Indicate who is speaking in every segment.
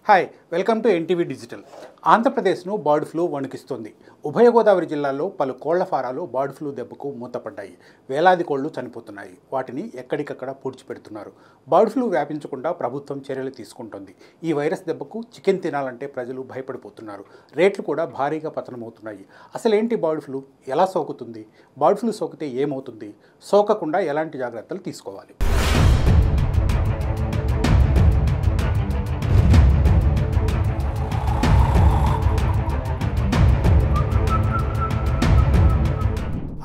Speaker 1: Hi welcome to NTV digital. ఆంధ్రప్రదేశ్ను bird flu వణికిస్తోంది. ఉభయ గోదావరి జిల్లాల్లో పలు కోళ్ల ఫారాలు బర్డ్ ఫ్లూ దెబ్బకు మూతపడ్డాయి. వేలాది కోళ్లు చనిపోతున్నాయి. వాటిని ఎక్కడికక్కడ పూడ్చిపెడుతున్నారు. బర్డ్ ఫ్లూ వ్యాపించకుండా ప్రభుత్వం చర్యలు తీసుకుంటోంది. ఈ వైరస్ దెబ్బకు చికెన్ తినాలంటే ప్రజలు భయపడిపోతున్నారు. రేట్లు కూడా భారీగా పతనమవుతున్నాయి. అసలేంటి బర్డ్ ఫ్లూ? ఎలా సోకుతుంది? బర్డ్ ఫ్లూ సోకితే ఏమవుతుంది? సోకకుండా ఎలాంటి జాగ్రత్తలు తీసుకోవాలి?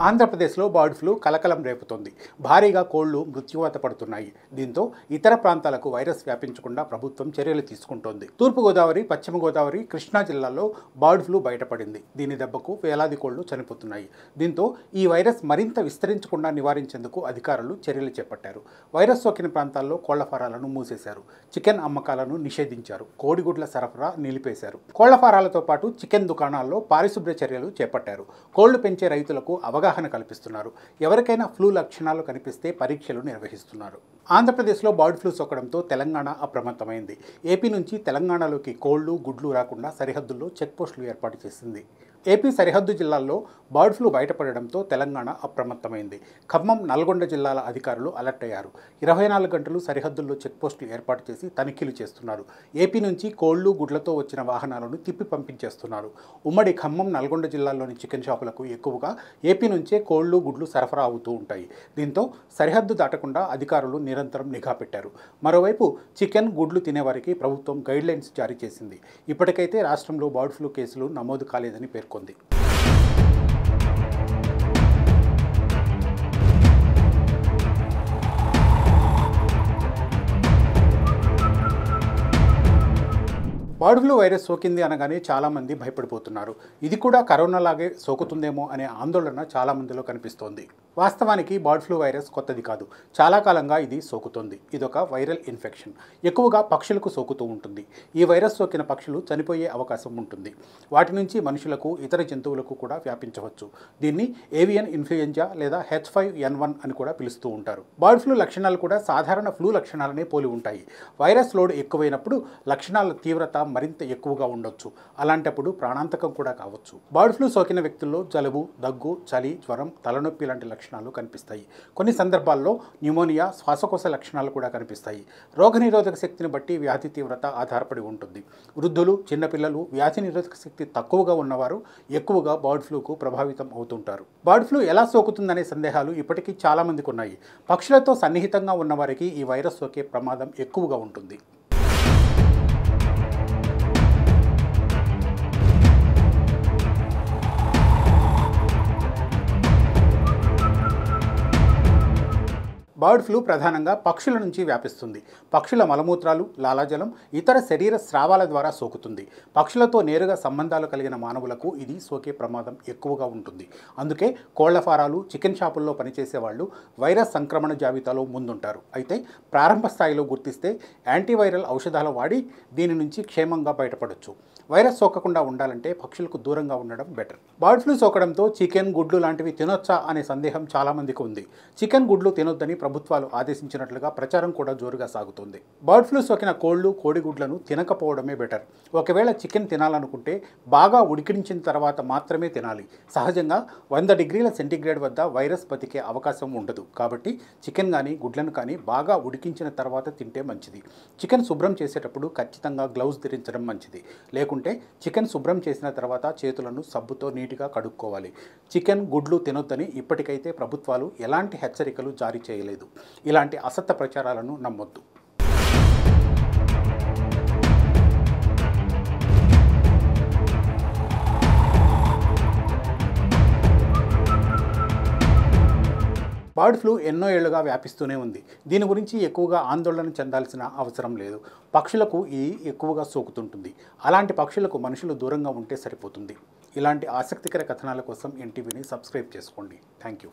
Speaker 1: ఆంధ్రప్రదేశ్లో బర్డ్ ఫ్లూ కలకలం రేపుతోంది. భారీగా కోళ్లు మృత్యువాత పడుతున్నాయి. దీంతో ఇతర ప్రాంతాలకు వైరస్ వ్యాపించకుండా ప్రభుత్వం చర్యలు తీసుకుంటోంది. తూర్పుగోదావరి, పశ్చిమ గోదావరి, కృష్ణా జిల్లాల్లో బర్డ్ ఫ్లూ బయటపడింది. దీని దెబ్బకు వేలాది కోళ్లు చనిపోతున్నాయి. దీంతో ఈ వైరస్ మరింత విస్తరించకుండా నివారించేందుకు అధికారులు చర్యలు చేపట్టారు. వైరస్ సోకిన ప్రాంతాల్లో కోళ్ల ఫారాలను మూసేశారు. చికెన్ అమ్మకాలను నిషేధించారు. కోడిగుడ్ల సరఫరా నిలిపేశారు. కోళ్ల ఫారాలతో పాటు చికెన్ దుకాణాల్లో పారిశుభ్ర చర్యలు చేపట్టారు. కోళ్లు పెంచే రైతులకు అవగాహన కల్పిస్తున్నారు. ఎవరికైనా ఫ్లూ లక్షణాలు కనిపిస్తే పరీక్షలు నిర్వహిస్తున్నారు. ఆంధ్రప్రదేశ్లో బర్డ్ ఫ్లూ సోకడంతో తెలంగాణ అప్రమత్తమైంది. ఏపీ నుంచి తెలంగాణలోకి కోళ్లు, గుడ్లు రాకుండా సరిహద్దుల్లో చెక్పోస్టులు ఏర్పాటు చేసింది. ఏపీ సరిహద్దు జిల్లాల్లో బర్డ్ ఫ్లూ బయటపడడంతో తెలంగాణ అప్రమత్తమైంది. ఖమ్మం, నల్గొండ జిల్లాల అధికారులు అలర్ట్ అయ్యారు. 24 గంటలు సరిహద్దుల్లో చెక్పోస్టులు ఏర్పాటు చేసి తనిఖీలు చేస్తున్నారు. ఏపీ నుంచి కోళ్లు, గుడ్లతో వచ్చిన వాహనాలను తిప్పి పంపించేస్తున్నారు. ఉమ్మడి ఖమ్మం, నల్గొండ జిల్లాల్లోని చికెన్ షాపులకు ఎక్కువగా ఏపీ నుంచే కోళ్లు, గుడ్లు సరఫరా అవుతూ ఉంటాయి. దీంతో సరిహద్దు దాటకుండా అధికారులు నిరంతరం నిఘా పెట్టారు. మరోవైపు చికెన్, గుడ్లు తినేవారికి ప్రభుత్వం గైడ్లైన్స్ జారీ చేసింది. ఇప్పటికైతే రాష్ట్రంలో బర్డ్ ఫ్లూ కేసులు నమోదు కాలేదని పేర్కొంది. బర్డ్ ఫ్లూ వైరస్ సోకింది అనగానే చాలామంది భయపడిపోతున్నారు. ఇది కూడా కరోనాలాగే సోకుతుందేమో అనే ఆందోళన చాలామందిలో కనిపిస్తోంది. వాస్తవానికి బర్డ్ ఫ్లూ వైరస్ కొత్తది కాదు. చాలా కాలంగా ఇది సోకుతోంది. ఇదొక వైరల్ ఇన్ఫెక్షన్. ఎక్కువగా పక్షులకు సోకుతూ ఉంటుంది. ఈ వైరస్ సోకిన పక్షులు చనిపోయే అవకాశం ఉంటుంది. వాటి నుంచి మనుషులకు, ఇతర జంతువులకు కూడా వ్యాపించవచ్చు. దీన్ని ఏవియన్ ఇన్ఫ్లుయెంజా లేదా H5N1 అని కూడా పిలుస్తూ ఉంటారు. బర్డ్ ఫ్లూ లక్షణాలు కూడా సాధారణ ఫ్లూ లక్షణాలనే పోలి ఉంటాయి. వైరస్ లోడ్ ఎక్కువైనప్పుడు లక్షణాల తీవ్రత మరింత ఎక్కువగా ఉండొచ్చు. అలాంటప్పుడు ప్రాణాంతకం కూడా కావచ్చు. బర్డ్ ఫ్లూ సోకిన వ్యక్తుల్లో జలుబు, దగ్గు, చలి, జ్వరం, తలనొప్పి లాంటి లక్షణాలు కనిపిస్తాయి. కొన్ని సందర్భాల్లో న్యూమోనియా, శ్వాసకోశ లక్షణాలు కూడా కనిపిస్తాయి. రోగనిరోధక శక్తిని బట్టి వ్యాధి తీవ్రత ఆధారపడి ఉంటుంది. వృద్ధులు, చిన్నపిల్లలు, వ్యాధి నిరోధక శక్తి తక్కువగా ఉన్నవారు ఎక్కువగా బర్డ్ ఫ్లూకు ప్రభావితం అవుతుంటారు. బర్డ్ ఫ్లూ ఎలా సోకుతుందనే సందేహాలు ఇప్పటికీ చాలా మందికి ఉన్నాయి. పక్షులతో సన్నిహితంగా ఉన్నవారికి ఈ వైరస్ సోకే ప్రమాదం ఎక్కువగా ఉంటుంది. బర్డ్ ఫ్లూ ప్రధానంగా పక్షుల నుంచి వ్యాపిస్తుంది. పక్షుల మలమూత్రాలు, లాలాజలం, ఇతర శరీర స్రావాల ద్వారా సోకుతుంది. పక్షులతో నేరుగా సంబంధాలు కలిగిన మానవులకు ఇది సోకే ప్రమాదం ఎక్కువగా ఉంటుంది. అందుకే కోళ్ల ఫారాలు, చికెన్ షాపుల్లో పనిచేసే వాళ్ళు వైరస్ సంక్రమణ జాబితాలో ముందుంటారు. అయితే ప్రారంభ స్థాయిలో గుర్తిస్తే యాంటీవైరల్ ఔషధాలు వాడి దీని నుంచి క్షేమంగా బయటపడొచ్చు. వైరస్ సోకకుండా ఉండాలంటే పక్షులకు దూరంగా ఉండడం బెటర్. బర్డ్ ఫ్లూ సోకడంతో చికెన్, గుడ్లు లాంటివి తినొచ్చా అనే సందేహం చాలామందికి ఉంది. చికెన్, గుడ్లు తినొద్దని ప్రభుత్వాలు ఆదేశించినట్లుగా ప్రచారం కూడా జోరుగా సాగుతుంది. బర్డ్ ఫ్లూ సోకిన కోళ్లు, కోడిగుడ్లను తినకపోవడమే బెటర్. ఒకవేళ చికెన్ తినాలనుకుంటే బాగా ఉడికించిన తర్వాత మాత్రమే తినాలి. సహజంగా 100 డిగ్రీల సెంటీగ్రేడ్ వద్ద వైరస్ బతికే అవకాశం ఉండదు. కాబట్టి చికెన్ కానీ, గుడ్లను కానీ బాగా ఉడికించిన తర్వాత తింటే మంచిది. చికెన్ శుభ్రం చేసేటప్పుడు ఖచ్చితంగా గ్లౌజ్ ధరించడం మంచిది. లేకుంటే చికెన్ శుభ్రం చేసిన తర్వాత చేతులను సబ్బుతో నీట్గా కడుక్కోవాలి. చికెన్, గుడ్లు తినొద్దని ఇప్పటికైతే ప్రభుత్వాలు ఎలాంటి హెచ్చరికలు జారీ చేయలేదు. ఇలాంటి అసత్య ప్రచారాలను నమ్మొద్దు. బర్డ్ ఫ్లూ ఎన్నో ఏళ్లుగా వ్యాపిస్తూనే ఉంది. దీని గురించి ఎక్కువగా ఆందోళన చెందాల్సిన అవసరం లేదు. పక్షులకు ఇది ఎక్కువగా సోకుతుంటుంది. అలాంటి పక్షులకు మనుషులు దూరంగా ఉంటే సరిపోతుంది. ఇలాంటి ఆసక్తికర కథనాల కోసం ఎన్టీవీని సబ్స్క్రైబ్ చేసుకోండి. Thank you.